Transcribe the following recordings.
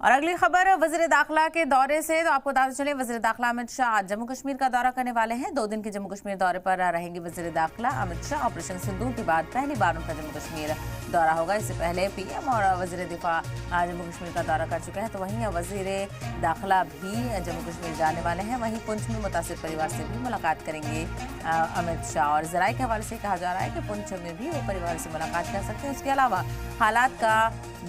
और अगली खबर वज़ीर दाखिला के दौरे से। तो आपको बता चले वज़ीर दाखिला अमित शाह आज जम्मू कश्मीर का दौरा करने वाले हैं। 2 दिन के जम्मू कश्मीर दौरे पर रहेंगे वज़ीर दाखिला अमित शाह। ऑपरेशन सिंदूर के बाद पहली बार उनका जम्मू कश्मीर दौरा होगा। इससे पहले पीएम और वज़ीर दिफा जम्मू कश्मीर का दौरा कर चुके हैं। तो वहीं वज़ीर दाखिला भी जम्मू कश्मीर जाने वाले हैं। वहीं पुंछ में मुतासिर परिवार से भी मुलाकात करेंगे अमित शाह। और जराये के हवाले से कहा जा रहा है कि पुंछ में भी वो परिवार से मुलाकात कर सकते हैं। उसके अलावा हालात का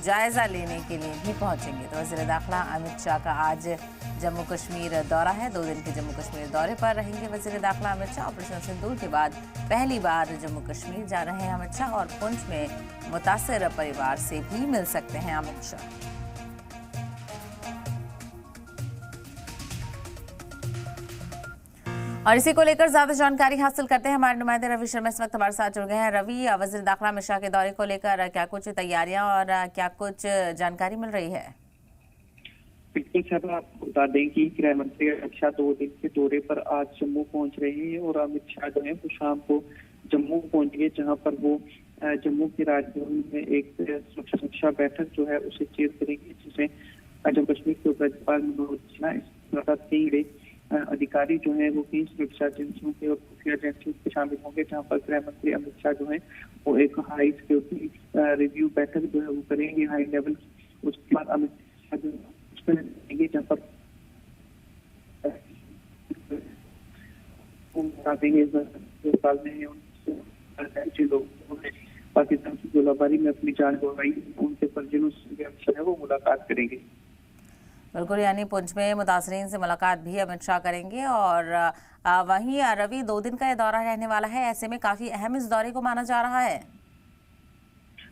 जायजा लेने के लिए भी पहुंचेंगे। तो वज़ीर दाखिला अमित शाह का आज जम्मू कश्मीर दौरा है। 2 दिन के जम्मू कश्मीर दौरे पर रहेंगे वज़ीर दाखिला अमित शाह। ऑपरेशन सिंदूर के बाद पहली बार जम्मू कश्मीर जा रहे हैं अमित शाह। और पुंछ में मुतासिर परिवार से भी मिल सकते हैं अमित शाह। और इसी को लेकर ज्यादा जानकारी हासिल करते हैं। हमारे नुमाइंदे रवि शर्मा इस वक्त हमारे साथ जुड़ गए हैं। रवि, वज़ीर दाखिला अमित शाह के दौरे को लेकर क्या कुछ तैयारियां और क्या कुछ जानकारी मिल रही है? बिल्कुल साहब, आपको बता दें कि गृह मंत्री अमित शाह 2 दिन के दौरे पर आज जम्मू पहुंच रहे हैं। और अमित शाह जो है वो शाम को जम्मू पहुंचेंगे, जहां पर वो जम्मू के राजभवन में एक समीक्षा बैठक जो है उसे चेयर करेंगे, जिसमें जम्मू कश्मीर के उपराज्यपाल मनोज सिन्हा इस कई अधिकारी जो है वो कई सुरक्षा एजेंसियों के और खुफिया एजेंसियों के शामिल होंगे, जहां पर गृह मंत्री अमित शाह जो है वो एक हाई सिक्योरिटी रिव्यू बैठक जो है वो करेंगे हाई लेवल की। उसके बाद अमित शाह जो देंगे, जहाँ पर पाकिस्तान की गोलाबारी में अपनी जान गंवाई उनके परिजनों से अमित शाह वो मुलाकात करेंगे। बिल्कुल, यानी पुंछ में मुतासरीन से मुलाकात भी अमित शाह करेंगे। और वहीं रवि 2 दिन का ये दौरा रहने वाला है, ऐसे में काफी अहम इस दौरे को माना जा रहा है।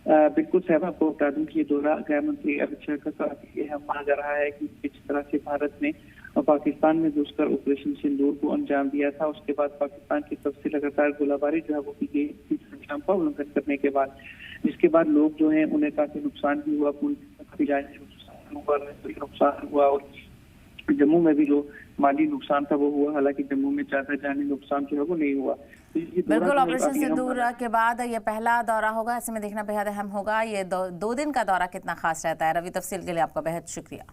बिल्कुल साहब, आपको बता दूं कि ये दौरा गृह मंत्री अमित शाह का काफी अहम माना जा रहा है कि जिस तरह से भारत ने पाकिस्तान में घुसकर ऑपरेशन सिंदूर को अंजाम दिया था, उसके बाद पाकिस्तान की तरफ से लगातार गोलाबारी जो है वो की गई थी संविधान का उल्लंघन करने के बाद, जिसके बाद लोग जो है उन्हें काफी नुकसान भी हुआ, नुकसान हुआ। और जम्मू में भी जो माली नुकसान था वो हुआ, हालांकि जम्मू में ज्यादा जानी नुकसान जो है वो नहीं हुआ। बिल्कुल, ऑपरेशन सिंदूर के बाद ये पहला दौरा होगा, ऐसे में देखना बेहद अहम होगा। ये 2 दिन का दौरा कितना खास रहता है। रवि, तफसील के लिए आपका बेहद शुक्रिया।